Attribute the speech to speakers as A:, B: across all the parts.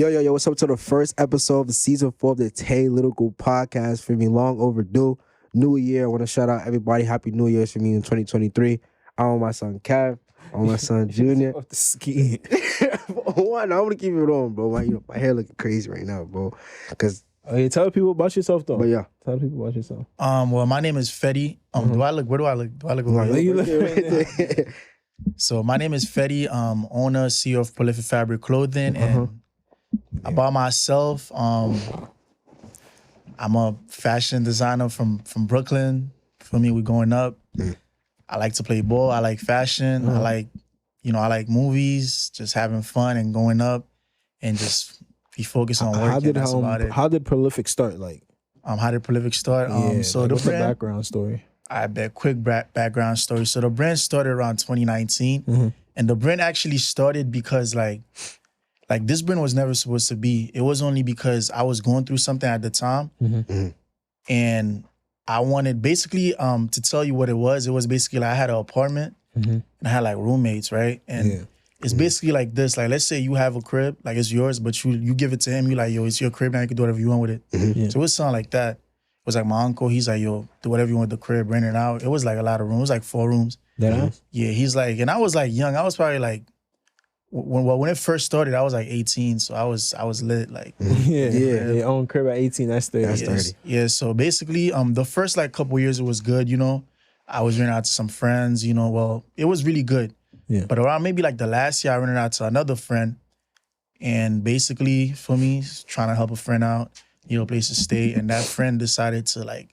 A: Yo, what's up to the first episode of the season 4 of the Taeelytical podcast. For me, long overdue. New year. I want to shout out everybody. Happy New Year's for me in 2023. I want my son Kev. I want my son Junior.
B: Off the ski.
A: One, I want to keep it on, bro. My hair looking crazy right now, bro. Cause
B: Hey, tell people about yourself though.
A: But yeah.
B: Tell people about yourself.
C: Well, my name is Fetty. Where do I look? Do I look over here?
B: You look
A: right there.
C: So my name is Fetty. Owner, CEO of Prolific Fabric Clothing, and about myself, I'm a fashion designer from Brooklyn. For me, we're going up. I like to play ball. I like fashion. I like movies, just having fun and going up, and just be focused on working. That's about it.
B: How did Prolific start? Like,
C: how did Prolific start? So
B: what's
C: the
B: the background story?
C: I bet quick background story. So the brand started around 2019, and the brand actually started because like this brand was never supposed to be. It was only because I was going through something at the time, and I wanted basically to tell you what it was. It was basically like I had an apartment and I had like roommates, right? And it's basically like this. Like, let's say you have a crib, like it's yours, but you give it to him. You like, yo, it's your crib now. You can do whatever you want with it. So it was something like that. It was like my uncle. He's like, yo, do whatever you want with the crib, rent it out. It was like a lot of rooms. It was like 4 rooms.
B: That
C: Yeah, he's like, and I was like young. I was probably like, when it first started, I was like 18, so I was lit. Like,
B: Your own crib at 18. That's 30.
A: That's 30.
C: Yeah. So basically, the first like couple years it was good. You know, I was renting out to some friends. You know, well, it was really good.
B: Yeah.
C: But around maybe like the last year, I rented out to another friend, and basically for me, trying to help a friend out, a place to stay, and that friend decided to like,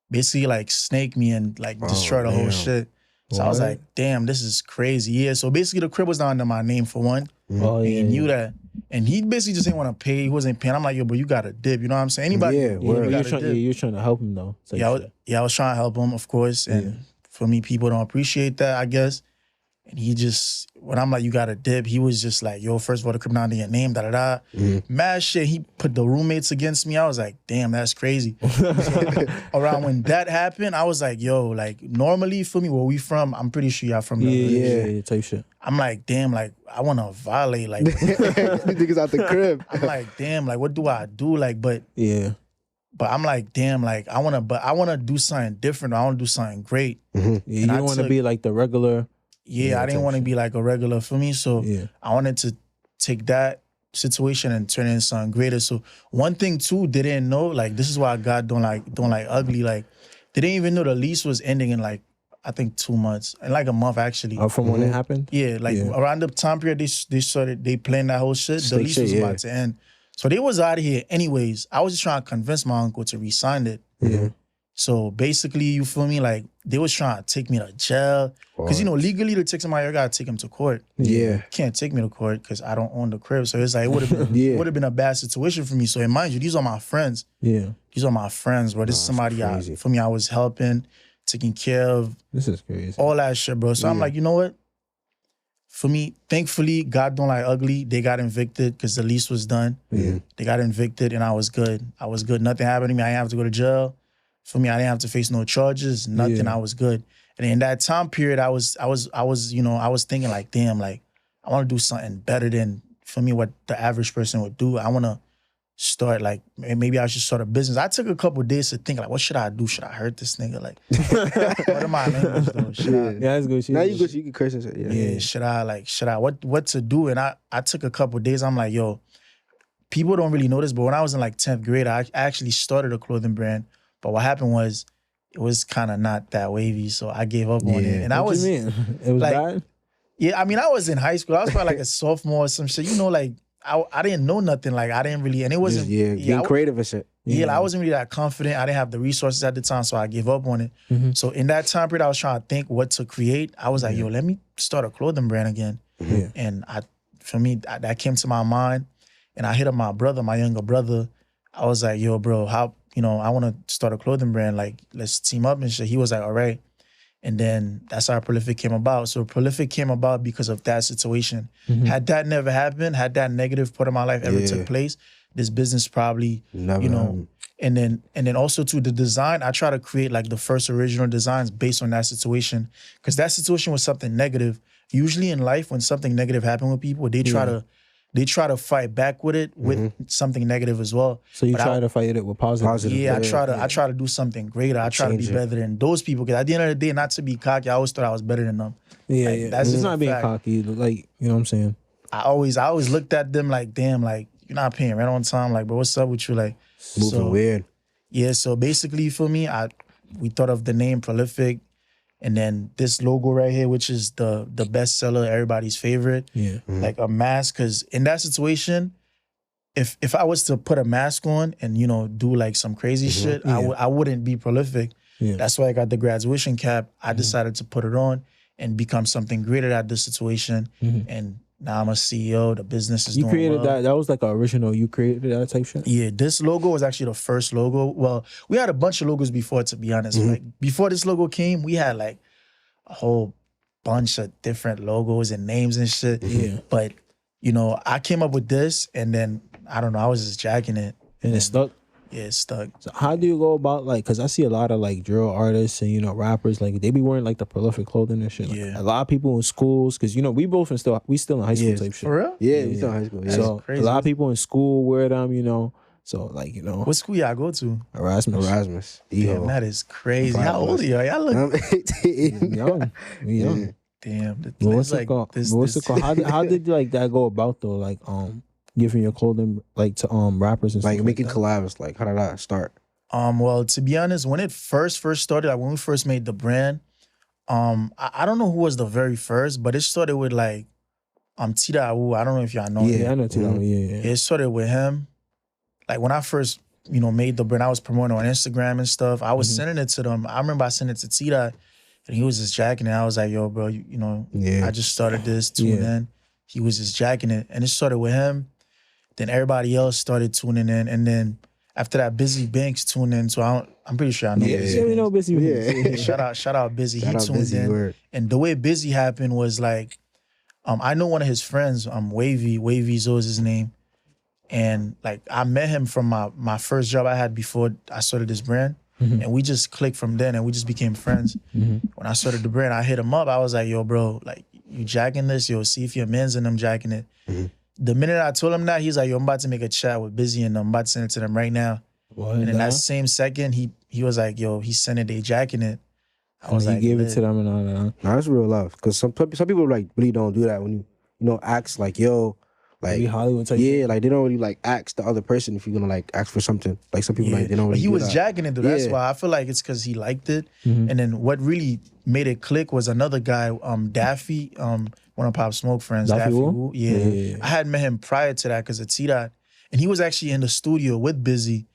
C: basically like snake me and like destroy the whole shit. So I was like, damn, this is crazy. Yeah, so basically the crib was not under my name for one. And he knew that. And he basically just didn't want to pay. He wasn't paying. I'm like, yo, but you got a dip. You know what I'm saying? Anybody?
B: You're trying to help him though.
C: I was trying to help him, of course. And for me, people don't appreciate that, I guess. And he just, when I'm like, you got a dip, he was just like, yo, first of all, the crib not under your name, da-da-da. Mad shit. He put the roommates against me. I was like, damn, that's crazy. So around when that happened, I was like, yo, like, normally for me, where we from, I'm pretty sure y'all from the
B: yeah, type shit.
C: I'm like, damn, like, I want to violate, like.
A: Niggas out the crib.
C: I'm like, damn, like, what do I do? Like, but I'm like, damn, like, I want to do something different. I want to do something great.
B: You don't want to be like the regular.
C: I didn't want to be like a regular for me. So I wanted to take that situation and turn it into something greater. So one thing too, they didn't know, like, this is why God don't like ugly. Like, they didn't even know the lease was ending in like, I think 2 months, and like a month actually.
B: Oh, from when it happened?
C: Yeah, like around the time period they planned that whole shit, the lease was about to end. So they was out of here anyways. I was just trying to convince my uncle to re-sign it. So basically, you feel me? Like, they was trying to take me to jail. Because, legally to take somebody, you got to take him to court. You can't take me to court because I don't own the crib. So it's like, it would have been a bad situation for me. So, and mind you, these are my friends. These are my friends, bro. This is somebody, for me, I was helping, taking care of.
B: This is crazy.
C: All that shit, bro. So I'm like, you know what? For me, thankfully, God don't like ugly. They got evicted because the lease was done. They got evicted and I was good. Nothing happened to me. I didn't have to go to jail. For me, I didn't have to face no charges, nothing. I was good. And in that time period, I was thinking like, damn, like, I want to do something better than, for me, what the average person would do. I want to start, like, maybe I should start a business. I took a couple of days to think, like, what should I do? Should I hurt this nigga? Like, what am I doing?
B: That's good shit.
A: Now you can curse and say,
C: should I, what to do? And I took a couple of days. I'm like, yo, people don't really know this, but when I was in like 10th grade, I actually started a clothing brand. But what happened was, it was kind of not that wavy, so I gave up on it. And
B: what you mean? It was
C: like,
B: bad?
C: Yeah, I mean, I was in high school. I was probably like a sophomore or some shit. Like, I didn't know nothing. Like, I didn't really, and it wasn't.
A: Being creative and shit.
C: Like, I wasn't really that confident. I didn't have the resources at the time, so I gave up on it. So in that time period, I was trying to think what to create. I was like, yo, let me start a clothing brand again. And for me, that came to my mind. And I hit up my brother, my younger brother. I was like, yo, bro, how, I want to start a clothing brand. Like, let's team up and shit. He was like, all right. And then that's how Prolific came about. So Prolific came about because of that situation. Had that never happened, had that negative part of my life ever took place, this business probably, never and then also too, the design, I try to create like the first original designs based on that situation. Because that situation was something negative. Usually in life, when something negative happened with people, they try they try to fight back with it with something negative as well.
B: So you
C: But
B: try to fight it with positive.
C: Yeah, I try to do something greater. I try to be better than those people. Because at the end of the day, not to be cocky, I always thought I was better than them.
B: Yeah,
C: like,
B: yeah.
C: That's
B: it's
C: just
B: not being
C: fact.
B: cocky. Like, you know what I'm saying?
C: I always looked at them like, damn, like, you're not paying rent on time. Like, bro, what's up with you? Like,
A: Moving weird.
C: Yeah, so basically for me, we thought of the name Prolific, and then this logo right here, which is the bestseller, everybody's favorite.
B: Yeah.
C: Like a mask, because in that situation, if I was to put a mask on and, you know, do like some crazy shit, I wouldn't be prolific.
B: Yeah.
C: That's why I got the graduation cap. I decided to put it on and become something greater at this situation. And now I'm a CEO. The business is doing well.
B: You created that. That was like an original. You created that type shit?
C: Yeah, this logo was actually the first logo. Well, we had a bunch of logos before, to be honest. Like before this logo came, we had like a whole bunch of different logos and names and shit.
B: Yeah.
C: But, you know, I came up with this, and then, I don't know, I was just jacking it.
B: And it stuck?
C: Yeah, it stuck.
B: So how do you go about, like, because I see a lot of like drill artists and, you know, rappers, like they be wearing like the Prolific clothing and shit. Like,
C: Yeah.
B: a lot of people in schools, because, you know, we still in high school type shit.
C: For real?
A: Yeah, we still in high school. Yeah.
B: So
C: crazy.
B: a lot of people in school wear them, you know. So like, you know,
C: What school y'all go to?
B: Erasmus.
C: Damn, that is crazy. How old are y'all? Y'all look
A: I'm 18.
B: Young. We young.
C: damn.
B: But what's it called? What's it called? How did like that go about though? Like giving your clothing like to rappers and
A: Like
B: stuff
A: making
B: like that?
A: collabs. Like how did that start?
C: Well, to be honest, when it first started, like when we first made the brand, I don't know who was the very first, but it started with like Tdot. I don't know if y'all know him.
B: Yeah, I know Tdot. Yeah.
C: It started with him. Like when I first, you know, made the brand, I was promoting on Instagram and stuff. I was sending it to them. I remember I sent it to Tdot, and he was just jacking it. I was like, yo, bro, you know, I just started this, tune in. He was just jacking it. And it started with him. Then everybody else started tuning in. And then after that, Bizzy Banks tuned in. So I'm pretty sure I know Bizzy.
B: Yeah, we know Bizzy.
A: Yeah.
C: Shout out Bizzy.
A: Shout
C: He
A: out
C: tuned
A: Bizzy,
C: in.
A: word.
C: And the way Bizzy happened was like, I know one of his friends, Wavy Zo is his name. And like I met him from my first job I had before I started this brand. And we just clicked from then and we just became friends. When I started the brand, I hit him up. I was like, yo, bro, like you jacking this? Yo, see if your man's in them jacking it. The minute I told him that, he's like, yo, I'm about to make a chat with Bizzy and I'm about to send it to them right now.
B: What,
C: and in that same second, he was like, yo, he sent it, they jacking it. I was like,
B: he gave
C: lit.
B: it to them and all that.
A: No, that's real love. Because some people like really don't do that when you know ask like yo, like
B: Maybe Hollywood type.
A: yeah, like they don't really like ask the other person if you're gonna like ask for something. Like some people like they don't really.
C: But he
A: do
C: was
A: that.
C: jacking it though. That's
A: Yeah.
C: why I feel like it's because he liked it. And then what really made it click was another guy, Daffy, one of Pop Smoke friends,
B: Daffy Wu?
C: Wu. Yeah. I had met him prior to that because of Tdot, and he was actually in the studio with Bizzy.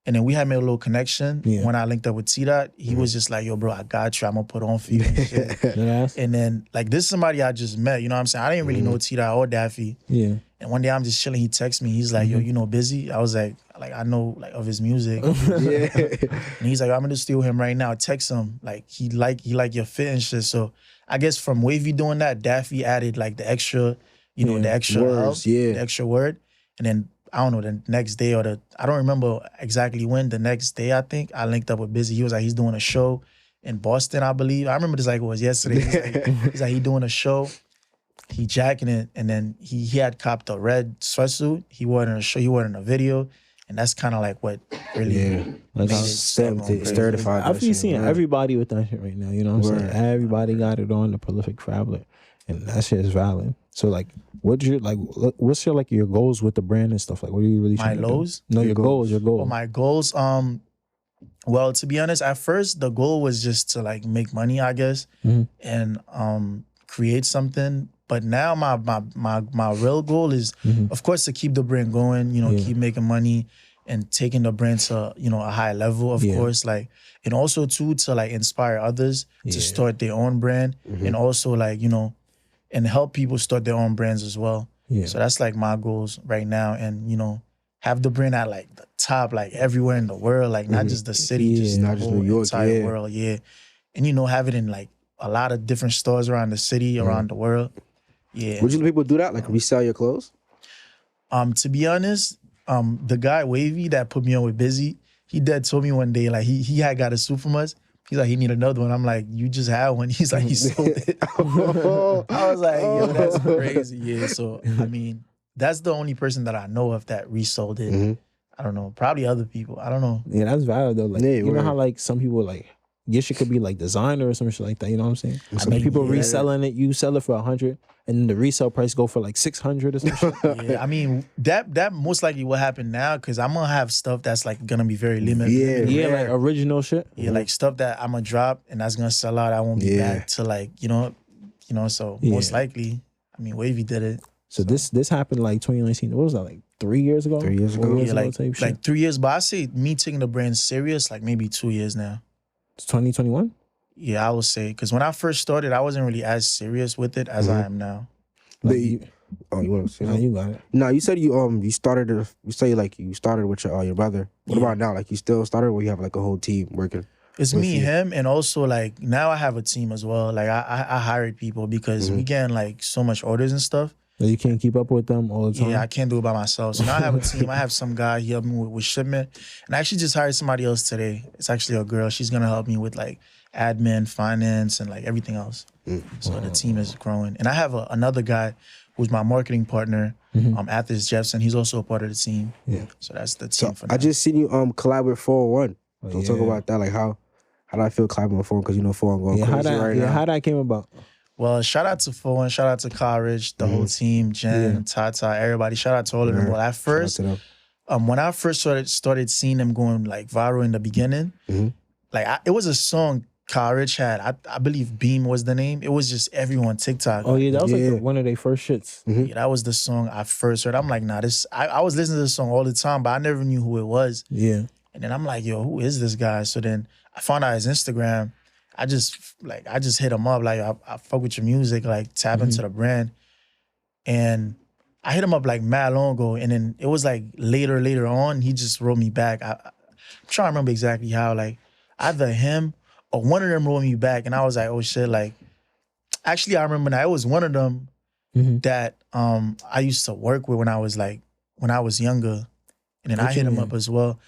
C: And then we had made a little connection.
B: Yeah.
C: When I linked up with Tdot, he was just like, yo, bro, I got you. I'm going to put on for you and shit. And then, like, this is somebody I just met. You know what I'm saying? I didn't really know Tdot or Daffy.
B: Yeah.
C: And one day I'm just chilling. He texts me. He's like, yo, you know Bizzy? I was like, I know like of his music.
A: Yeah.
C: And he's like, I'm going to steal him right now. Text him. Like, he like your fit and shit. So I guess from Wavy doing that, Daffy added like the extra, you know, the extra
A: Words,
C: help, the extra word. And then I don't know, the next day I don't remember exactly when, the next day I think, I linked up with Bizzy. He was like, he's doing a show in Boston, I believe. I remember this like it was yesterday. He's like, he doing a show, he jacking it, and then he had copped a red sweatsuit. He wore it in a show, he wore it in a video, and that's kind of like what really
B: Like
C: made it
A: certified.
B: I feel seeing everybody with that shit right now. You know what I'm saying? Everybody got it on the Prolific Fabric, and that shit is valid. So like, what's your like your goals with the brand and stuff? Like, what are you really
C: My
B: trying to do?
C: lows?
B: No, your goals.
C: Oh, my goals. Well, to be honest, at first the goal was just to like make money, I guess, and create something. But now my real goal is, of course, to keep the brand going. You know, keep making money and taking the brand to a high level. Of course, like, and also too to like inspire others to start their own brand, and also like and help people start their own brands as well.
B: Yeah.
C: So that's like my goals right now, and have the brand at like the top, like everywhere in the world, like not just the city, just
A: not
C: the
A: just
C: whole
A: New York,
C: entire world, and have it in like a lot of different stores around the city, around the world,
A: Would you let people do that, like resell your clothes?
C: To be honest, the guy Wavy that put me on with Bizzy, he told me one day like he had got a suit from us. He's like, he need another one. I'm like, you just had one. He's like, he sold it. I was like, yo, that's crazy. Yeah, so I mean, that's the only person that I know of that resold it. I don't know, probably other people. I don't know.
B: Yeah, that's valid though. Like,
A: Yeah,
B: you know
A: word.
B: how like some people like, your shit could be like designer or some shit like that. You know what I'm saying?
C: I
B: Some
C: mean,
B: people
C: yeah.
B: reselling it. You sell it for 100, and then the resale price go for like 600 or some shit.
C: Yeah, I mean that most likely will happen now because I'm gonna have stuff that's like gonna be very limited.
A: Yeah,
C: limited
B: Yeah,
C: rare.
B: like original shit.
C: Yeah, like stuff that I'm gonna drop and that's gonna sell out. I won't be
A: Yeah.
C: back to like you know. So most likely, I mean, Wavy did it.
B: So this happened like 2019. What was that, like 3 years ago?
A: 3 years
B: 4
A: ago?
B: years
C: Yeah,
B: ago
C: like
B: type shit?
C: like 3 years. But I say me taking the brand serious, like maybe 2 years now.
B: It's 2021.
C: Yeah, I would say because when I first started, I wasn't really as serious with it as I am now.
A: But
B: Like,
A: you want to say
B: nah,
A: something?
B: you got it.
A: No, you said you started. You say like you started with your brother. What
C: Yeah.
A: about now? Like you still started, or you have like a whole team working?
C: It's
A: with
C: me,
A: you?
C: him, and also like now I have a team as well. Like I hired people because we getting like so much orders and stuff.
B: So you can't keep up with them all the time.
C: Yeah, I can't do it by myself. So now I have a team. I have some guy, he helped me with shipment. And I actually just hired somebody else today. It's actually a girl. She's gonna help me with like admin, finance, and like everything else. So the team is growing. And I have another guy who's my marketing partner, Athos Jefferson. He's also a part of the team.
B: Yeah.
C: So that's the team
A: So
C: for now.
A: I just seen you collab with 401. So talk
B: yeah.
A: about that. Like how do I feel collabing with 401? Because you know 401 going crazy right now.
B: How that came about?
C: Well, shout out to Fowen, shout out to Collabs, the whole team, Jenn, Tata, everybody. Shout out to all of them. Well, at first,
A: Shout out to them.
C: when I first started seeing them going like viral in the beginning, like it was a song Collabs had. I believe Beam was the name. It was just everyone TikTok.
B: Oh yeah, that was
A: Yeah.
B: like one of their first shits.
C: Yeah, that was the song I first heard. I'm like, nah, this. I was listening to this song all the time, but I never knew who it was.
B: Yeah.
C: And then I'm like, yo, who is this guy? So then I found out his Instagram. I just hit him up, like, I fuck with your music, like tap into the brand. And I hit him up like mad long ago. And then it was like later on, he just wrote me back. I'm trying to remember exactly how, like either him or one of them wrote me back. And I was like, oh shit, like, actually I remember now, it was one of them that I used to work with when I was younger. And then
B: What
C: I
B: you
C: hit him
B: mean?
C: up as well.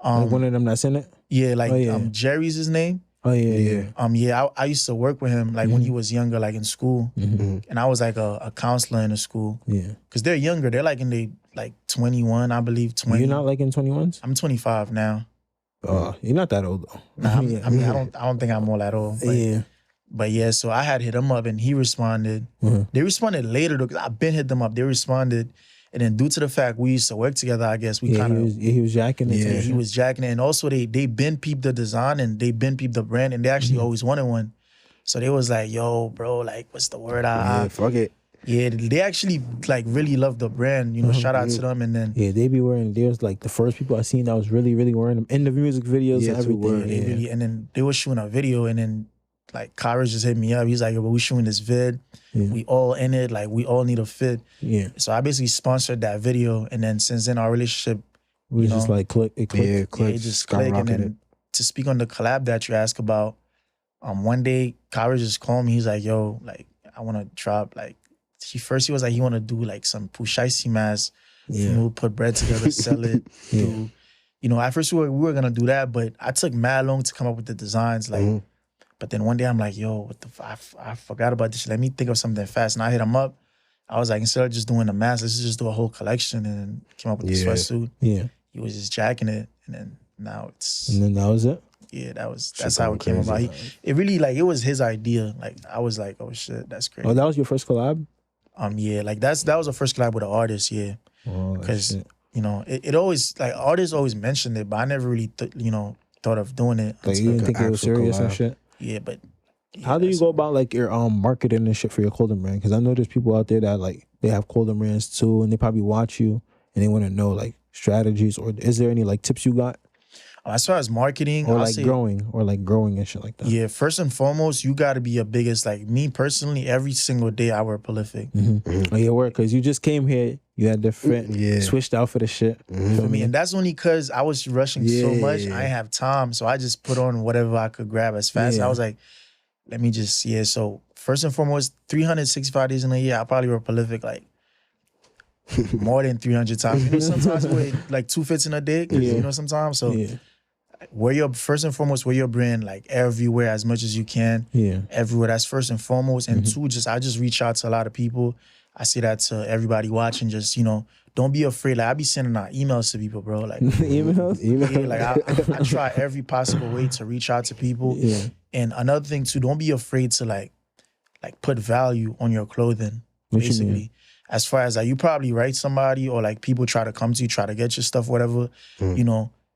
B: Like one of them that's in it?
C: Yeah, like
B: Oh, yeah.
C: Jerry's his name.
B: Oh yeah.
C: I used to work with him like when he was younger, like in school, and I was like a counselor in the school.
B: Yeah.
C: Cause they're younger, they're like in they like 21, I believe 20.
B: You're not like in 21s?
C: I'm 25 now.
B: You're not that old though.
C: Nah, I mean, I don't think I'm all that old. But yeah, so I had hit him up and he responded. They responded later though, cause I've been hit them up. They responded. And then due to the fact we used to work together, I guess we kind of...
B: he was jacking it.
C: Yeah, he was jacking it. And also they been peeped the design and they been peeped the brand and they actually always wanted one. So they was like, yo, bro, like, what's the word?
A: Yeah, fuck it.
C: Yeah, they actually like really love the brand. You know, shout out to them. And then...
B: Yeah, they be wearing... They was like the first people I seen that was really, really wearing them in the music videos and everything.
C: They really, and then they were shooting a video and then like Kyra just hit me up. He's like, yo, we shooting this vid. We all in it. Like, we all need a fit.
B: Yeah.
C: So I basically sponsored that video. And then since then, our relationship...
B: We just like click. It clicked.
A: Yeah, click.
C: Yeah, it just clicked. And then to speak on the collab that you asked about, one day, Kyra just called me. He's like, yo, like, I want to drop, like... He was like, he want to do like some pushaisi mask. You know, put bread together, sell it. Do, you know, at first we were going to do that, but I took mad long to come up with the designs. Like, but then one day I'm like, yo, what the I forgot about this shit. Let me think of something fast. And I hit him up. I was like, instead of just doing the mask, let's just do a whole collection, and then came up with the sweatsuit.
B: Yeah.
C: He was just jacking it. And then now it's...
B: And then that was it?
C: Yeah, that's how it came about. It really, like, it was his idea. Like, I was like, oh shit, that's crazy.
B: Oh, that was your first collab?
C: Yeah, like that was the first collab with an artist, yeah. Because, you know, it always, like, artists always mentioned it, but I never really, thought of doing it.
B: Like, you didn't think it was serious and shit?
C: Yeah, but... Yeah,
B: how do you go about, like, your marketing and shit for your clothing brand? Because I know there's people out there that, like, they have clothing brands too, and they probably watch you, and they want to know, like, strategies, or is there any, like, tips you got?
C: As far as marketing,
B: or growing and shit like that.
C: Yeah, first and foremost, you got to be your biggest. Like, me personally, every single day I wear Prolific.
B: Oh yeah, work, because you just came here, you had different, switched out for the shit.
C: For me, and that's only because I was rushing so much. I didn't have time, so I just put on whatever I could grab as fast. I was like, let me just So first and foremost, 365 days in a year, I probably wear Prolific like more than 300 times. You know, sometimes I wear like 2 fits in a day. You know, sometimes so. First and foremost, wear your brand like everywhere as much as you can. Everywhere. That's first and foremost. And two, I just reach out to a lot of people. I say that to everybody watching. Just don't be afraid. Like I be sending out emails to people, bro. Like
B: emails.
C: Yeah, like I try every possible way to reach out to people.
B: Yeah.
C: And another thing too, don't be afraid to like put value on your clothing.
B: What you
C: Basically,
B: mean?
C: as far as like you probably write somebody or like people try to come to you, try to get your stuff, whatever.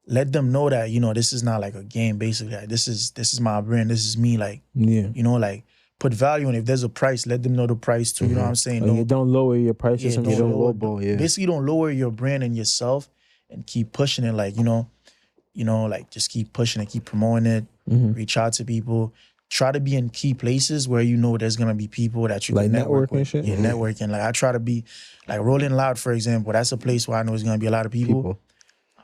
C: Let them know that this is not like a game. Basically, like, this is my brand. This is me. Like like put value on it. If there's a price, let them know the price too. You know what I'm saying?
B: You don't lower your prices.
C: Don't
A: lowball. Yeah.
C: Basically, don't lower your brand and yourself, and keep pushing it. Like like just keep pushing it, keep promoting it. Reach out to people. Try to be in key places where there's gonna be people that you
B: like
C: can network with.
B: And shit.
C: Yeah, networking. Like I try to be like Rolling Loud, for example. That's a place where I know there's gonna be a lot of people.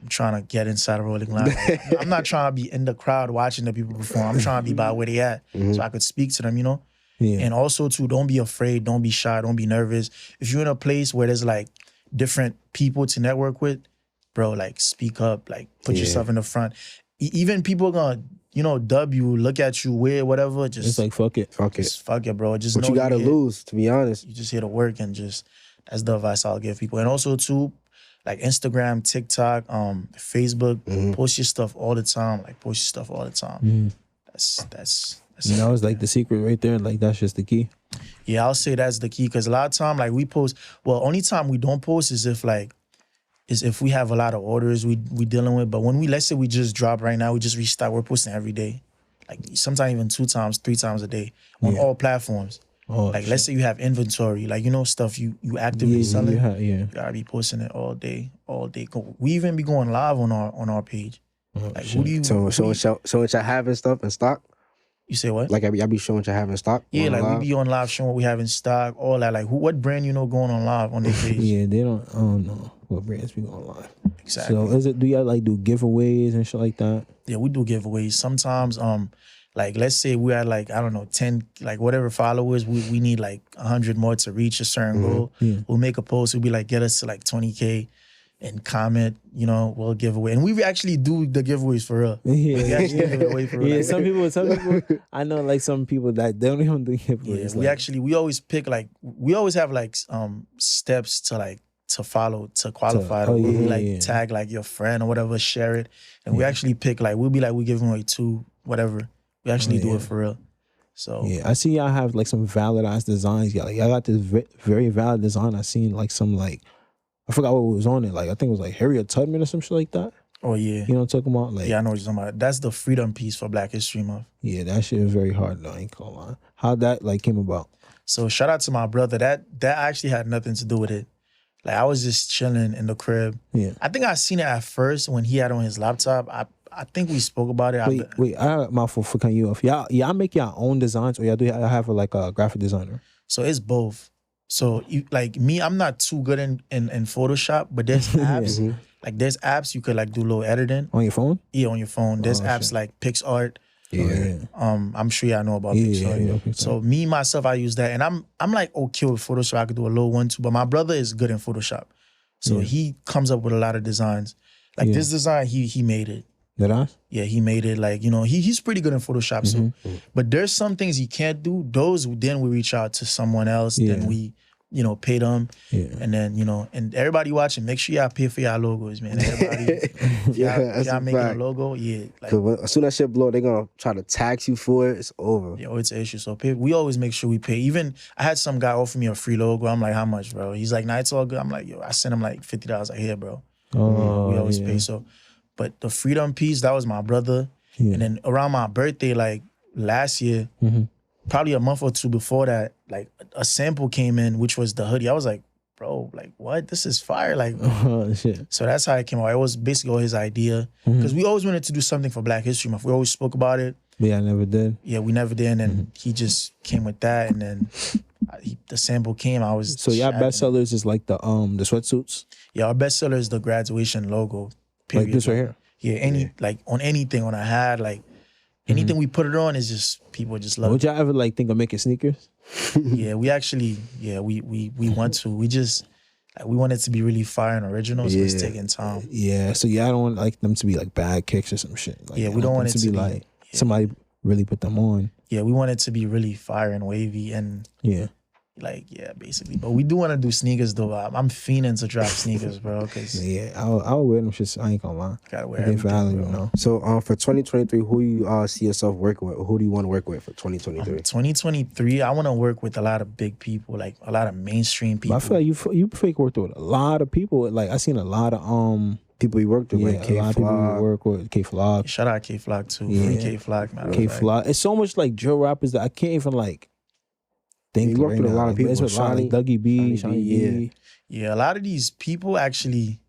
C: I'm trying to get inside of Rolling Loud. Like, I'm not trying to be in the crowd watching the people perform. I'm trying to be by where they at, so I could speak to them.
B: Yeah.
C: And also too, don't be afraid, don't be shy, don't be nervous. If you're in a place where there's like different people to network with, bro, like speak up, like put yourself in the front. Even people gonna dub you, look at you, weird, whatever. Just
B: it's like fuck it,
C: just fuck it, bro. Just
A: what you gotta lose, to be honest.
C: You just here to work, and just that's the advice I'll give people. And also too, like Instagram, TikTok, Facebook, post your stuff all the time. Like post your stuff all the time. That's
B: that was like the secret right there. Like that's just the key.
C: Yeah, I'll say that's the key, because a lot of time like we post. Well, only time we don't post is if we have a lot of orders we dealing with. But when let's say we just drop right now, we just restart, we're posting every day. Like sometimes even 2 times, 3 times a day on all platforms. Like let's say you have inventory, like stuff you actively selling. You gotta be posting it all day. We even be going live on our page. Like who do you
A: showing what y'all have in stuff in stock?
C: You say what?
A: Like y'all be showing what y'all have in stock?
C: Yeah, like we be on live showing what we have in stock, all that. Like what brand going on live on their page?
B: Yeah, they don't. I don't know what brands be going live.
C: Exactly.
B: So do y'all like do giveaways and shit like that?
C: Yeah, we do giveaways sometimes. Like let's say we had like 10 like whatever followers, we need like 100 more to reach a certain goal.
B: Yeah.
C: We'll make a post. We'll be like, get us to like 20K. And comment, we'll give away. And we actually do the giveaways for real.
B: Yeah,
C: we actually give it away for real.
B: Yeah, some people, I know like some people that they don't even do giveaways.
C: Yeah, we always pick we always have like steps to follow to qualify. We tag like your friend or whatever, share it. And we actually pick we'll be like, we giving away 2, whatever. We actually do it for real. So
B: yeah, I see y'all have like some valid designs. Y'all got this very valid design. I seen like some I forgot what was on it. Like I think it was like Harriet Tubman or some shit like that.
C: Oh yeah.
B: You know what I'm talking about? Like,
C: yeah, I know what you're talking about. That's the freedom piece for Black History Month.
B: Yeah, that shit is very hard though, I ain't gonna lie. How that came about?
C: So shout out to my brother. That actually had nothing to do with it. Like I was just chilling in the crib.
B: Yeah.
C: I think I seen it at first when he had it on his laptop. I think we spoke about it.
B: Wait, I have my fault for cutting you off. Y'all make your own designs, or y'all have a graphic designer?
C: So it's both. So like me, I'm not too good in Photoshop, but there's apps. Like there's apps you could like do a little editing.
B: On your phone?
C: Yeah, on your phone. There's apps like PixArt.
A: Yeah.
C: I'm sure y'all know about PixArt.
B: Yeah.
C: So me, myself, I use that. And I'm like okay with Photoshop. I could do a little one too. But my brother is good in Photoshop. So he comes up with a lot of designs. Like this design, he made it.
B: Did I?
C: Yeah, he made it. Like, he's pretty good in Photoshop. So, but there's some things he can't do. Those, then we reach out to someone else.
B: Yeah.
C: Then we, pay them.
B: Yeah.
C: And then, and everybody watching, make sure y'all pay for y'all logos, man. Everybody, y'all making a logo, Like,
A: as soon as shit blow, they're going to try to tax you for it. It's over.
C: Yeah, it's an issue. So we always make sure we pay. Even, I had some guy offer me a free logo. I'm like, how much, bro? He's like, nah, it's all good. I'm like, I sent him like $50. Like, here, bro. We always pay. So, but the freedom piece, that was my brother. Yeah. And then around my birthday, like last year, probably a month or 2 before that, like a sample came in, which was the hoodie. I was like, bro, like what? This is fire. Like,
B: shit.
C: So that's how it came out. It was basically all his idea. Because we always wanted to do something for Black History Month. We always spoke about it.
B: Yeah, I never did.
C: Yeah, we never did. And then he just came with that. And then the sample came. I was
B: So y'all bestsellers is like the sweatsuits?
C: Yeah, our bestseller is the graduation logo. Period.
B: Like this right here?
C: Yeah, like on anything, on a hat, like anything we put it on is just, people just love it.
B: Would y'all ever like think of making sneakers?
C: Yeah, we actually, we want to. We just, we want it to be really fire and original, so it's taking time.
B: Yeah, so y'all don't want like them to be like bad kicks or some shit. Like,
C: yeah, we don't want it to be
B: like somebody really put them on.
C: Yeah, we want it to be really fire and wavy and Like, yeah, basically. But we do want to do sneakers, though. I'm fiending to drop sneakers, bro. Cause
B: Yeah, I'll wear them shits. I ain't gonna lie.
C: gotta wear
B: They
C: everything,
B: value,
C: bro.
B: you know.
A: So for 2023, who you see yourself working with? Who do you want to work with for 2023?
C: 2023, I want to work with a lot of big people, like a lot of mainstream people.
B: But I feel like you fake worked with a lot of people. Like I seen a lot of
A: people you worked with, like
B: a lot of people you work with. K Flock.
C: Shout out K Flock too.
B: Yeah.
C: Free K Flock, man.
B: K Flock. It's so much like drill rappers that I can't even like think.
A: You worked with a lot of people.
B: It's with a lot, like Dougie B,
A: Shani,
B: B.
C: Yeah, a lot of these people actually.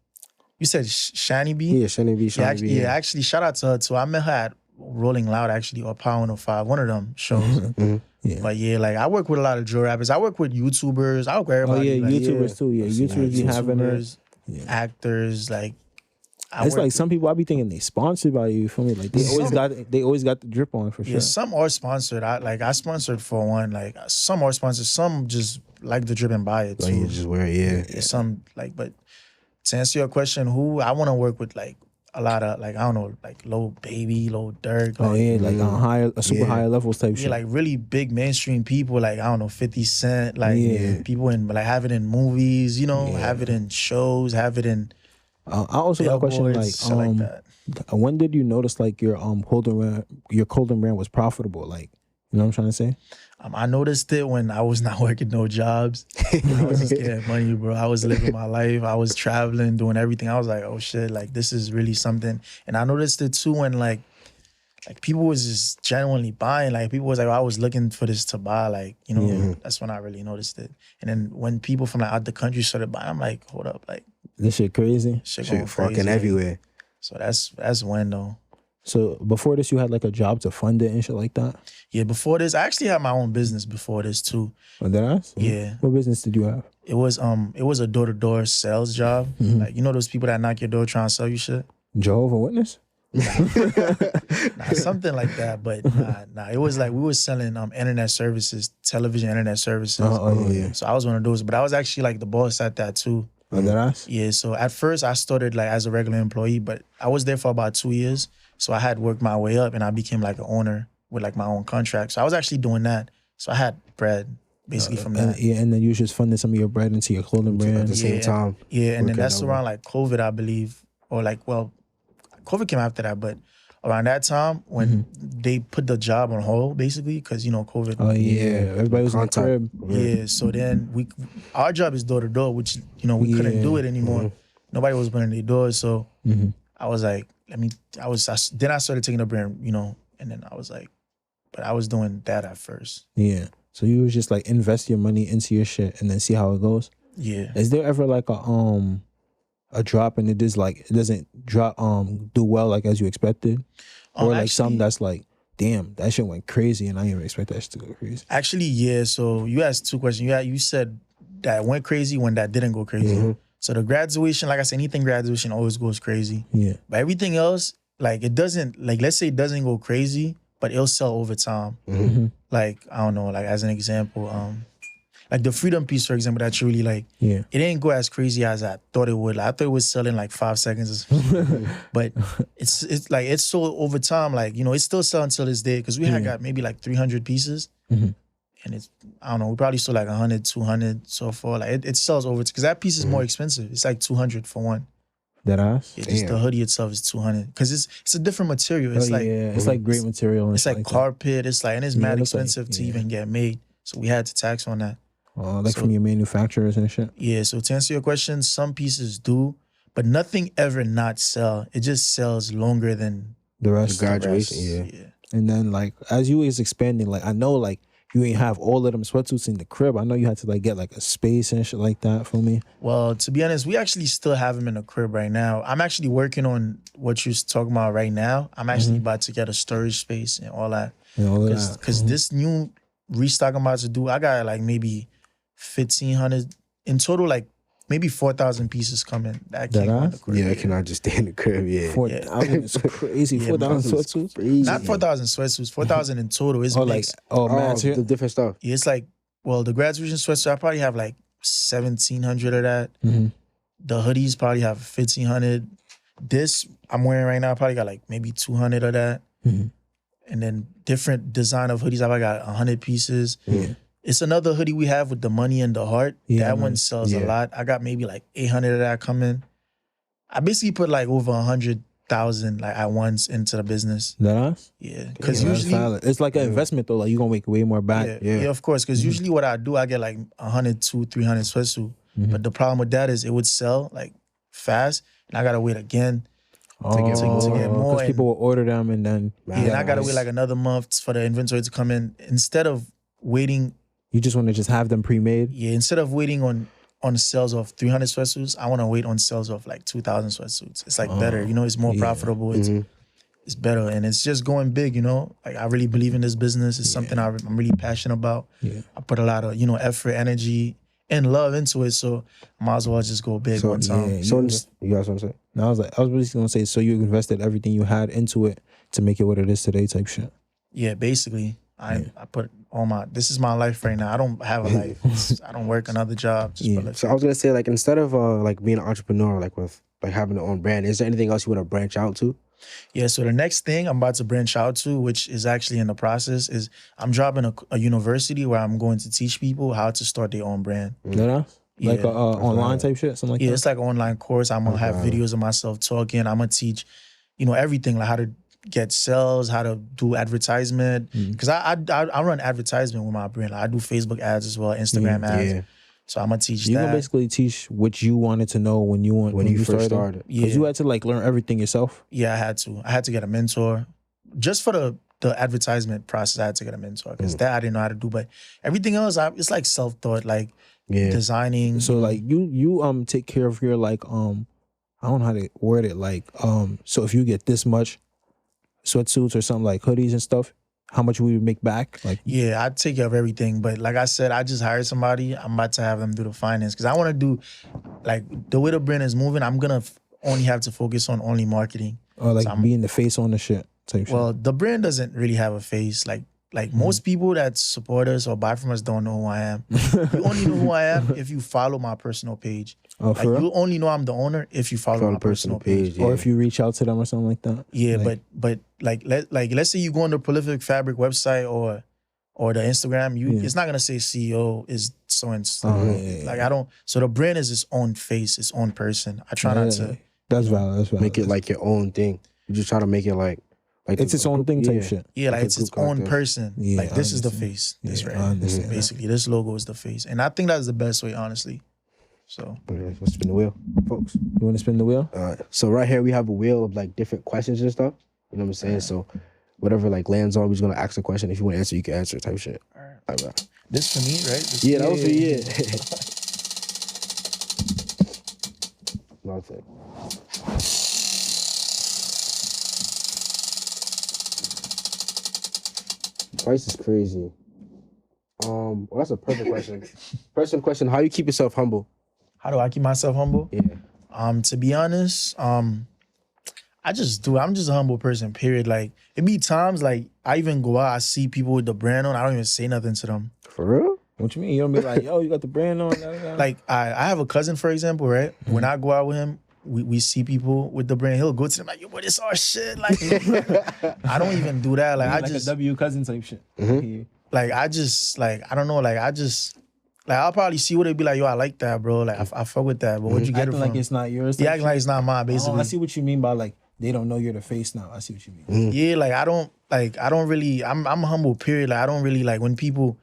C: You said Shani B?
A: Yeah, Shani B. Shani B.
C: Yeah, actually, shout out to her too. I met her at Rolling Loud, actually, or Power 105, one of them shows.
B: Yeah.
C: But yeah, like I work with a lot of drill rappers. I work with YouTubers. I work with everybody.
B: Oh yeah,
C: like,
B: YouTubers too. Yeah, YouTubers be having it.
C: Actors, like.
B: It's like some people I be thinking they sponsored by you. For me, like they always got the drip on for sure.
C: Yeah, some are sponsored. I sponsored for one. Like some are sponsored. Some just like the drip and buy it too.
A: Like you just wear it, yeah.
C: Some like, but to answer your question, who I want to work with, like a lot of like I don't know, like Lil Baby, Lil Durk.
B: Oh yeah, like on higher, super higher levels type shit.
C: Yeah, like really big mainstream people, like I don't know, 50 Cent, like people in like have it in movies, you know, have it in shows, have it in.
B: I also got a question like
C: that.
B: When did you notice like your clothing brand was profitable? Like, you know what I'm trying to say?
C: I noticed it when I was not working no jobs. I was just getting money, bro. I was living my life. I was traveling, doing everything. I was like, oh shit, like this is really something. And I noticed it too when like people was just genuinely buying. Like people was like, I was looking for this to buy. Like, you know, that's when I really noticed it. And then when people from like out the country started buying, I'm like, hold up, like
B: this shit crazy.
C: Shit
A: fucking
C: crazy,
A: everywhere.
C: So that's when though.
B: So before this, you had like a job to fund it and shit like that?
C: Yeah, before this, I actually had my own business before this too.
B: Oh, did I?
C: Yeah.
B: What business did you have?
C: It was a door-to-door sales job. Like, you know those people that knock your door trying to sell you shit?
B: Jehovah's Witness?
C: Nah, something like that. But nah. It was like we were selling internet services, television internet services.
B: Oh, yeah.
C: So I was one of those. But I was actually like the boss at that too.
B: Oh, did I?
C: Yeah, so at first I started like as a regular employee, but I was there for about 2 years. So I had worked my way up and I became like an owner with like my own contract. So I was actually doing that. So I had bread basically from that.
B: And then you just funded some of your bread into your clothing brand
A: At the same time.
C: Yeah, and then that's around like COVID, I believe. Or like, well, COVID came after that, but around that time when they put the job on hold basically because, you know, COVID.
B: Oh, yeah. Everybody was in the crib.
C: Yeah, so then our job is door to door, which, you know, we couldn't do it anymore. Nobody was opening their doors. So I was like, then I started taking the brand, you know, and then I was like, but I was doing that at first.
B: Yeah. So you was just like invest your money into your shit and then see how it goes?
C: Yeah.
B: Is there ever like a drop and it doesn't drop do well like as you expected? Or like something that's like, damn, that shit went crazy and I didn't even expect that shit to go crazy. Actually,
C: yeah. So you asked two questions. You said that went crazy when that didn't go crazy. So the graduation, like I said, anything graduation always goes crazy.
B: Yeah.
C: But everything else, like it doesn't, like let's say it doesn't go crazy, but it'll sell over time. Like, I don't know, like as an example, like the Freedom piece, for example, that you really like, it didn't go as crazy as I thought it would. Like, I thought it was selling like 5 seconds or something. But it's like, it's sold over time. Like, you know, it's still selling till this day because we had got maybe like 300 pieces. And it's, I don't know, we probably sold like 100, 200 so far. Like it sells over, because that piece is more expensive. It's like 200 for one.
B: That ass?
C: Yeah, just the hoodie itself is 200. Because it's a different material. It's
B: it's like great material. And
C: it's like carpet. It's like, and it's mad expensive to even get made. So we had to tax on that.
B: Like from your manufacturers and shit?
C: Yeah, so to answer your question, some pieces do, but nothing ever not sell. It just sells longer than
B: the rest.
A: The graduation, yeah.
B: And then like, as you was expanding, like I know like, you ain't have all of them sweatsuits in the crib. I know you had to like get like a space and shit like that for me.
C: Well, to be honest, we actually still have them in the crib right now. I'm actually working on what you're talking about right now. I'm actually about to get a storage space and all that. Because this new restock I'm about to do, I got like maybe 1,500 in total, like maybe 4,000 pieces coming. That can't go in the crib.
A: Yeah, I cannot just stay in the crib. Yeah,
B: 4,000 is crazy. 4,000 sweatsuits.
A: Crazy.
C: Not 4,000 sweatsuits. 4,000 in total. It's mixed.
A: The different stuff.
C: Yeah, it's like, well, the graduation sweatsuit, I probably have like 1,700 of that. The hoodies probably have 1,500. This I'm wearing right now, I probably got like maybe 200 of that. And then different design of hoodies, I got 100 pieces. It's another hoodie we have with the money and the heart.
B: Yeah,
C: that
B: man.
C: one sells a lot. I got maybe like 800 of that coming. I basically put like over 100,000 like at once into the business.
B: That
C: Yeah, because
B: yeah,
C: usually
B: it's like an investment though. Like you gonna make way more back.
C: yeah, of course. Because usually what I do, I get like 100, 200, 300 sweatsuit. But the problem with that is it would sell like fast, and I gotta wait again to get more.
B: Because people will order them and then
C: and I gotta wait like another month for the inventory to come in. Instead of waiting,
B: you just want to just have them pre-made.
C: Yeah, instead of waiting on sales of 300 sweatsuits, I want to wait on sales of like 2,000 sweatsuits. It's like better, you know. It's more profitable. It's better, and it's just going big, you know. Like I really believe in this business. It's something I'm really passionate about. I put a lot of effort, energy, and love into it. So I might as well just go big one time.
A: You guys want to say?
B: No, I was really gonna say. So you invested everything you had into it to make it what it is today, type shit.
C: Yeah, basically. I put all this is my life right now. I don't have a life. I don't work another job.
A: So I was gonna say, like, instead of like being an entrepreneur, like with like having your own brand, is there anything else you want to branch out to?
C: Yeah, so the next thing I'm about to branch out to, which is actually in the process, is I'm dropping a university where I'm going to teach people how to start their own brand.
B: Like a online type shit, something like that?
C: Yeah, it's like an online course. I'm gonna have videos of myself talking. I'm gonna teach, everything, like how to get sales, how to do advertisement. Because I run advertisement with my brand. Like I do Facebook ads as well, Instagram ads. Yeah. So I'm gonna teach
B: you
C: that.
B: You gonna basically teach what you wanted to know when you first started. Because you had to like learn everything yourself.
C: Yeah, I had to. I had to get a mentor. Just for the advertisement process, I had to get a mentor. Because that I didn't know how to do. But everything else, it's like self-taught, like designing.
B: So like you take care of your like I don't know how to word it, like so if you get this much sweatsuits or something like hoodies and stuff, how much will you make back? Like,
C: yeah, I take care of everything. But like I said, I just hired somebody. I'm about to have them do the finance because I want to do, like, the way the brand is moving. I'm gonna only have to focus on only marketing.
B: Or like being the face on the shit type shit.
C: Well, the brand doesn't really have a face. Like most people that support us or buy from us don't know who I am. You only know who I am if you follow my personal page.
B: Oh,
C: like you only know I'm the owner if you follow my personal page.
B: Or if you reach out to them or something like that.
C: Yeah, like, but let's say you go on the Prolific Fabric website or the Instagram, it's not gonna say CEO is so and so. Like I don't. So the brand is its own face, its own person. I try not to.
B: That's valid. That's valid.
A: Make it like your own thing. You just try to make it like
B: it's its own thing type shit.
C: Yeah, like it's its own person. Yeah, like this is the face. This right. Basically, this logo is the face, and I think that's the best way, honestly. So
A: let's spin the wheel, folks.
B: You want to spin the wheel?
A: So right here we have a wheel of like different questions and stuff. You know what I'm saying? So whatever like lands on, we're just gonna ask a question. If you want to answer, you can answer type shit.
C: All right. This for me, right?
A: That was for you. Nothing. Price is crazy. Well, that's a perfect question. First question: how do you keep yourself humble?
C: How do I keep myself humble?
A: Yeah.
C: To be honest, I just do. I'm just a humble person, period. Like, it be times, like, I even go out, I see people with the brand on, I don't even say nothing to them.
A: For real?
B: What you mean? You don't be like, yo, you got the brand on?
C: Like, I have a cousin, for example, right? Mm-hmm. When I go out with him, we see people with the brand, he'll go to them like, yo, but it's our shit. Like, I don't even do that. Like, I
B: like
C: just...
B: a W cousin type shit.
A: Mm-hmm.
C: Like, I just, like, I don't know, like, like, I'll probably see what they be like, yo, I like that, bro. Like, I fuck with that. But where'd you get it from?
B: Like it's not yours?
C: Yeah, acting like it's not mine, basically.
B: Oh, I see what you mean by, like, they don't know you're the face now. I see what you mean.
C: Yeah, like, I don't really, I'm humble, period. Like, I don't really, like, when people,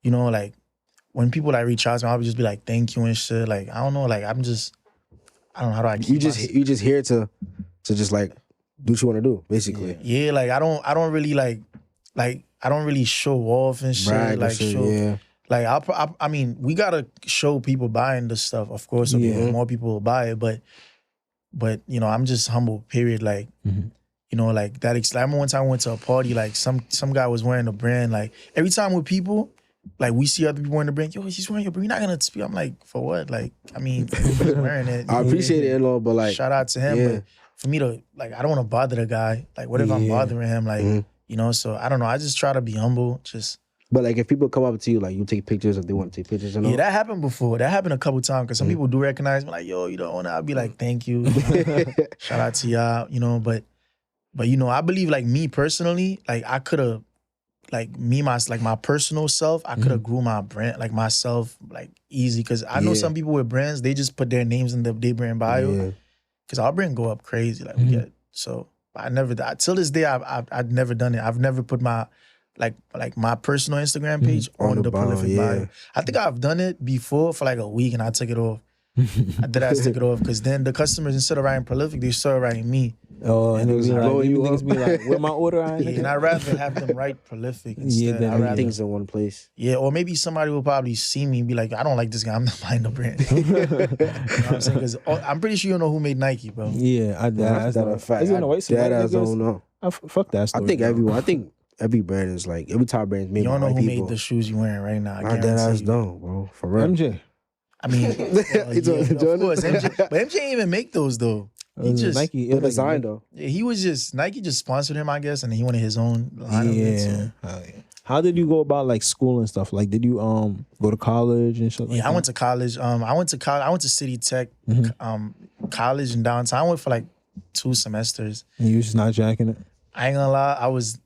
C: like, when people, like, reach out to me, I'll just be like, thank you and shit. Like, I don't know, like, I don't know, how do I keep
A: You just here to just, like, do what you want to do, basically.
C: Yeah, like, I don't really, like, I don't really show off and shit.
A: Brag
C: like,
A: shit,
C: show,
A: yeah.
C: Like, I mean, we gotta show people buying this stuff, of course, so more people will buy it. But I'm just humble, period. Like, like that. I remember one time I went to a party, like some guy was wearing the brand. Like, every time with people, like, we see other people wearing the brand, yo, he's wearing your brand. You're not gonna speak. I'm like, for what? Like, I mean, everybody's wearing it.
A: I appreciate it, Edot, but like,
C: shout out to him. But for me to, like, I don't want to bother the guy. Like, what if I'm bothering him? Like, so I don't know. I just try to be humble.
A: But like, if people come up to you, like, you take pictures, if they want to take pictures,
C: Yeah, that happened before. That happened a couple times because some people do recognize me. Like, yo, you don't want to. I'll be like, thank you. Shout out to y'all. But I believe, like, me personally, like, I could have my personal self, I could have grew my brand, like myself, like easy. Cause I know some people with brands, they just put their names in their brand bio.
A: Yeah.
C: Cause our brand go up crazy. Like we get, so I never, till this day, I've never done it. I've never put my, like my personal Instagram page on the Prolific bio. I think I've done it before for like a week and I took it off. I took it off because then the customers, instead of writing Prolific, they started writing me.
B: Oh, and it was like,
A: niggas
B: be like, where my order at?
C: Yeah, and I'd rather have them write Prolific instead.
B: Yeah,
C: I'd rather,
A: things in one place.
C: yeah, or maybe somebody will probably see me and be like, I don't like this guy, I'm not buying the brand. You know what I'm saying? Because I'm pretty sure you know who made Nike, bro.
B: Yeah,
A: That's a fact.
B: Is it in the white
A: That I don't know.
B: Fuck that story.
A: I think every brand is like, every top brand is made
C: You don't
A: by
C: know
A: white
C: who
A: people.
C: made the shoes you wearing right now.
A: Not that I don't, bro. For real.
B: MJ.
C: I mean, of course, MJ, but MJ didn't even make those though. He just
B: Nike
A: the design though.
C: Yeah, he was just Nike just sponsored him, I guess, and he wanted his own line of it. So.
B: How did you go about like school and stuff? Like, did you go to college and shit? Like
C: I went to college. I went to City Tech college in downtown. I went for like 2 semesters.
B: And you was just not jacking it?
C: I ain't gonna lie, I was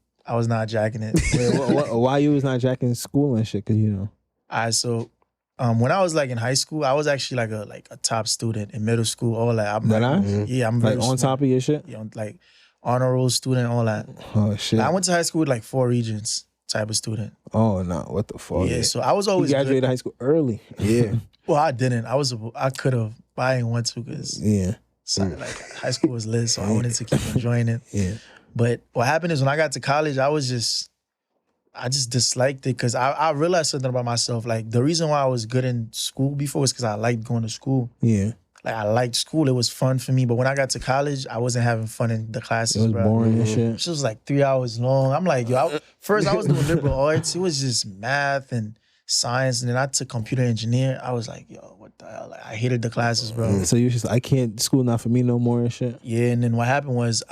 C: not jacking it.
B: Wait, why you was not jacking school and shit? Cause you know.
C: Alright, so when I was like in high school, I was actually like a top student in middle school. All that. I'm very
B: like on top of your shit.
C: Yeah, like honor roll student, all that.
B: Oh shit!
C: Like, I went to high school with like 4 regions type of student.
B: Oh no! What the fuck?
C: Yeah, so I was always
B: you graduated high school early.
A: Yeah.
C: Well, I didn't. I could have, but I didn't want to because like high school was lit, so I wanted to keep enjoying it.
B: Yeah.
C: But what happened is when I got to college, I just disliked it because I realized something about myself. Like the reason why I was good in school before was because I liked going to school.
B: Yeah.
C: Like I liked school. It was fun for me. But when I got to college, I wasn't having fun in the classes,
B: It was
C: bro.
B: boring and shit.
C: It was like 3 hours long. I'm like, yo, first I was doing liberal arts. It was just math and science. And then I took computer engineer. I was like, yo, what the hell? Like, I hated the classes, bro.
B: So you was just, I can't, school not for me no more and shit?
C: Yeah, and then what happened was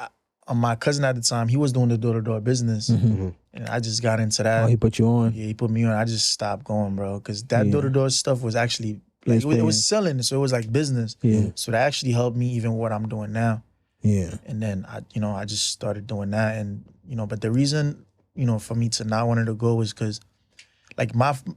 C: my cousin at the time, he was doing the door-to-door business. And I just got into that.
B: Oh, he put you on?
C: Yeah, he put me on. I just stopped going, bro. Because that door-to-door stuff was actually, like, it was selling. So it was like business.
B: Yeah.
C: So that actually helped me even what I'm doing now.
B: Yeah.
C: And then, I just started doing that. And, but the reason, for me to not want to go was because, like,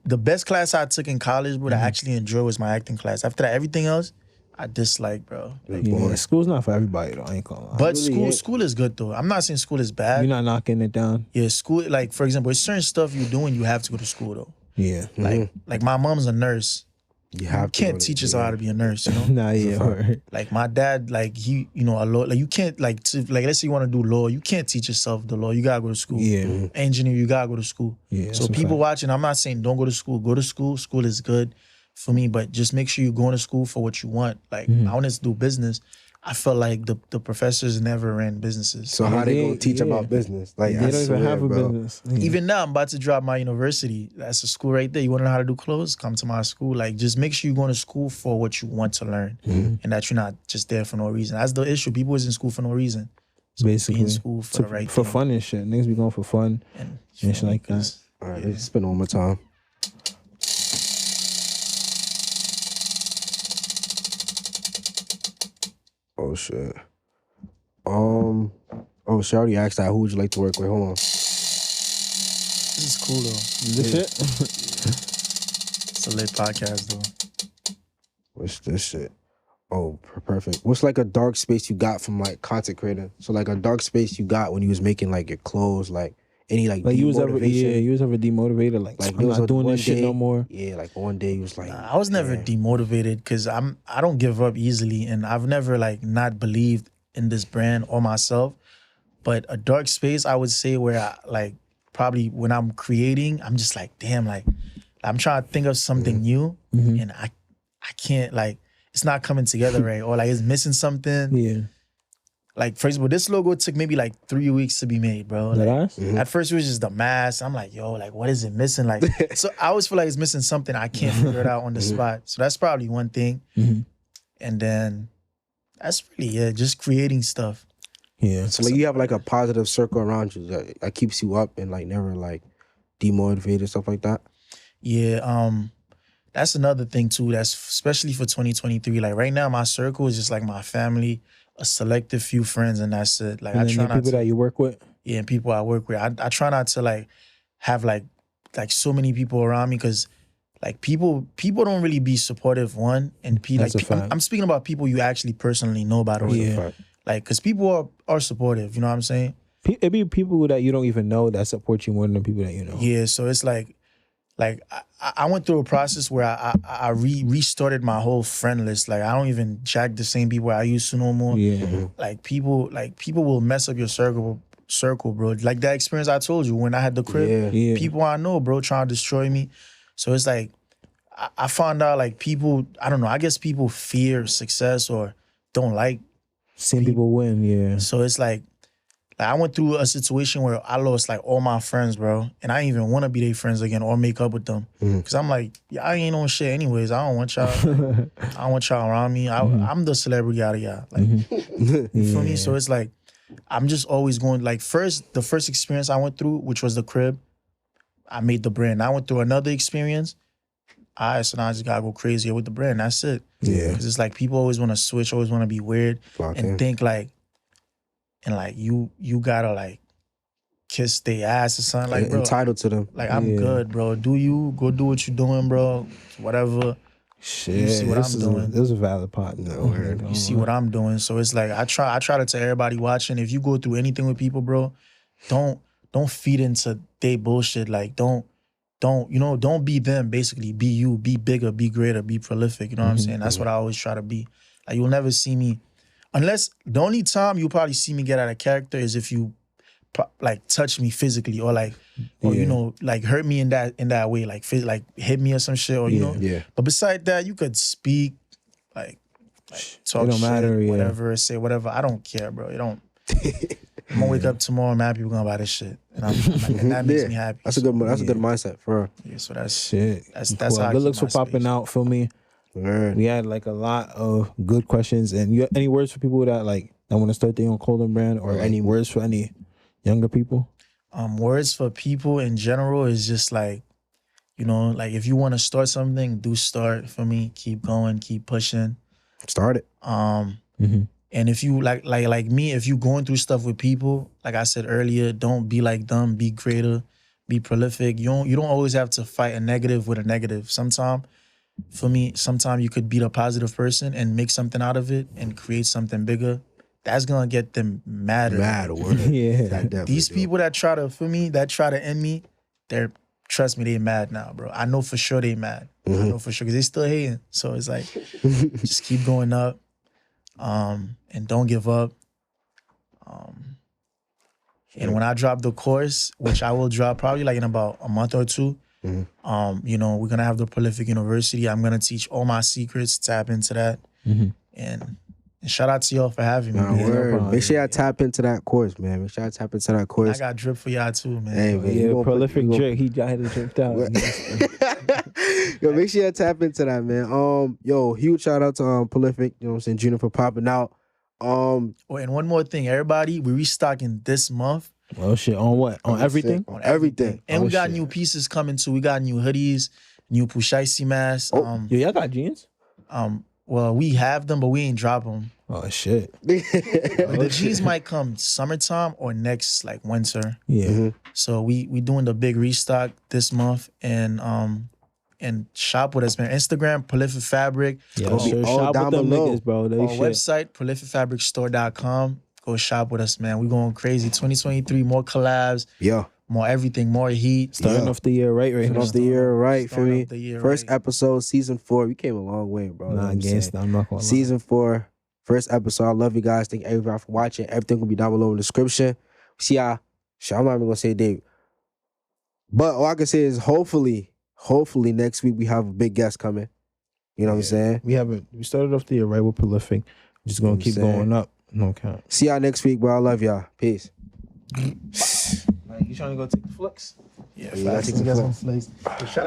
C: the best class I took in college, bro, that I actually enjoyed was my acting class. After that, everything else, I dislike, bro.
B: Yeah, school's not for everybody though. I ain't gonna lie.
C: But school is good though. I'm not saying school is bad.
B: You're not knocking it down.
C: Yeah, school, like for example, there's certain stuff you do and you have to go to school though.
B: Yeah.
C: Like my mom's a nurse.
A: You
C: can't teach us how to be a nurse, you know?
B: Nah, yeah.
C: Like my dad, like he, a law, like you can't like let's say you want to do law, you can't teach yourself the law. You gotta go to school.
B: Yeah.
C: Engineer, you gotta go to school.
B: Yeah.
C: So people watching, I'm not saying don't go to school. Go to school. School is good for me, but just make sure you're going to school for what you want. Like I wanted to do business. I felt like the professors never ran businesses.
A: So how they gonna teach about business? Like
B: they don't even have a business. Yeah.
C: Even now, I'm about to drop my university. That's a school right there. You want to know how to do clothes? Come to my school. Like, just make sure you're going to school for what you want to learn, and that you're not just there for no reason. That's the issue. People is in school for no reason. So
B: basically,
C: be in school for the right
B: for
C: thing.
B: fun and shit. Niggas be going for fun and shit like that.
A: All right, let's spend one more time. Oh shit. Oh, she already asked that. Who would you like to work with? Hold on.
C: This is cool though.
B: This shit?
C: It's a lit podcast though.
A: What's this shit? Oh, perfect. What's like a dark space you got from like content creating? So like a dark space you got when you was making like your clothes, like any like
B: you was ever
A: demotivation?
B: you was ever demotivated? Like I'm not doing this shit no more.
A: Yeah, like one day you was like,
C: I was never demotivated because I don't give up easily, and I've never like not believed in this brand or myself. But a dark space, I would say, where I like probably when I'm creating, I'm just like, damn, like I'm trying to think of something new, and I can't, like, it's not coming together right, or like it's missing something.
B: Yeah.
C: Like, for example, this logo took maybe like 3 weeks to be made, bro. Like, at first it was just the mask. I'm like, yo, like, what is it missing? Like, so I always feel like it's missing something. I can't figure it out on the spot. So that's probably one thing. And then that's really it, just creating stuff.
B: Yeah.
A: So like you have like a positive circle around you that keeps you up and like never like demotivated, stuff like that.
C: Yeah, that's another thing too. That's especially for 2023. Like right now, my circle is just like my family, a selective few friends, and that's it. Like
B: And
C: I try
B: the
C: not
B: people
C: to,
B: that you work with.
C: yeah, and people I work with. I try not to like have like so many people around me, because like people don't really be supportive. One, and I'm speaking about people you actually personally know, by the way.
B: Yeah.
C: Like, because people are supportive. You know what I'm saying?
B: It be people that you don't even know that support you more than the people that you know.
C: Yeah. So it's like I went through a process where I restarted my whole friend list. Like, I don't even jack the same people I used to no more.
B: Yeah.
C: Like people will mess up your circle, bro. Like that experience I told you when I had the crib.
B: Yeah.
C: People I know, bro, trying to destroy me. So it's like I found out like people, I don't know, I guess people fear success or don't like
B: seeing people win, yeah.
C: So it's like I went through a situation where I lost like all my friends, bro. And I didn't even want to be their friends again or make up with them. Cause I'm like, yeah, I ain't on shit anyways. I don't want y'all. I don't want y'all around me. I'm the celebrity out of y'all. Like, you feel me? So it's like, I'm just always going, like, the first experience I went through, which was the crib, I made the brand. I went through another experience. So now I just gotta go crazier with the brand. That's it.
A: Yeah.
C: Cause it's like people always want to switch, always want to be weird, and think like, and like you gotta like kiss their ass or something. Like, bro,
A: entitled to them.
C: Like, I'm good, bro. Do you go do what you're doing, bro? Whatever.
B: Shit,
C: you see what I'm doing.
B: This is a valid part. No,
C: you see what I'm doing. So it's like I try to tell everybody watching, if you go through anything with people, bro, don't feed into their bullshit. Like, don't be them. Basically, be you. Be bigger. Be greater. Be prolific. You know what I'm saying? That's what I always try to be. Like, you'll never see me, unless the only time you'll probably see me get out of character is if you like touch me physically or like, or you know, like hurt me in that way, like hit me or some shit, or you know.
A: Yeah.
C: But beside that, you could speak, like talk
B: it don't
C: shit,
B: matter,
C: whatever, say whatever. I don't care, bro. It don't. I'm gonna wake up tomorrow, mad people gonna buy this shit, and that makes me happy.
A: That's a good mindset for her.
C: Yeah, so that's
B: shit.
C: That's
B: cool.
C: how I
B: good
C: keep
B: looks for
C: my
B: popping
C: space.
B: out. Feel me?
A: Word.
B: We had like a lot of good questions, and you any words for people that want to start their own clothing brand, or any words for any younger people?
C: Words for people in general is just like, you know, like if you want to start something, do start. For me, keep going, keep pushing.
A: Start it.
C: And if you like me, if you going through stuff with people, like I said earlier, don't be like them. Be creative, be prolific. You don't always have to fight a negative with a negative. Sometimes you could beat a positive person and make something out of it and create something bigger. That's gonna get them madder.
B: Yeah.
C: These people that try to end me, trust me, they mad now, bro. I know for sure they mad. I know for sure, because they still hating. So it's like, just keep going up, and don't give up. And when I drop the course, which I will drop probably like in about a month or two, you know, we're gonna have the Prolific University. I'm gonna teach all my secrets, tap into that, and shout out to y'all for having me. Man.
A: Make sure y'all tap into that course, man. Make sure y'all tap into that course.
C: I got drip for y'all too, man.
A: Hey, man,
B: Prolific drip. He had it dripped out.
A: Yo, make sure y'all tap into that, man. Yo, huge shout out to Prolific. You know what I'm saying, Junior, for popping out.
C: Oh, and one more thing, everybody, we restocking this month.
B: Oh shit! On what? On everything?
C: On everything. And we got new pieces coming too. We got new hoodies, new Pushaisi masks.
B: Y'all got jeans?
C: Well, we have them, but we ain't drop them.
B: Oh shit!
C: The jeans might come summertime or next like winter.
B: Yeah.
C: So we doing the big restock this month, and shop with us, man. Instagram, Prolific Fabric.
B: Yeah,
A: all down below.
B: Niggas, bro.
C: Our website, prolificfabricstore.com. Go shop with us, man. We going crazy. 2023, more collabs.
A: Yeah.
C: More everything, more heat.
B: Starting off the year right
A: now. Starting off the year right, for me. First
C: right.
A: episode, season 4. We came a long way, bro.
B: Nah,
A: I'm
B: not gonna lie.
A: Season 4, first episode. I love you guys. Thank everybody for watching. Everything will be down below in the description. See y'all. I'm not even gonna say date. But all I can say is hopefully next week we have a big guest coming. You know what I'm saying?
B: We started off the year right with Prolific. We're just gonna keep going up. No count.
A: See y'all next week, bro. I love y'all. Peace.
B: You trying to go take the flicks?
C: Yeah, facts. Shout out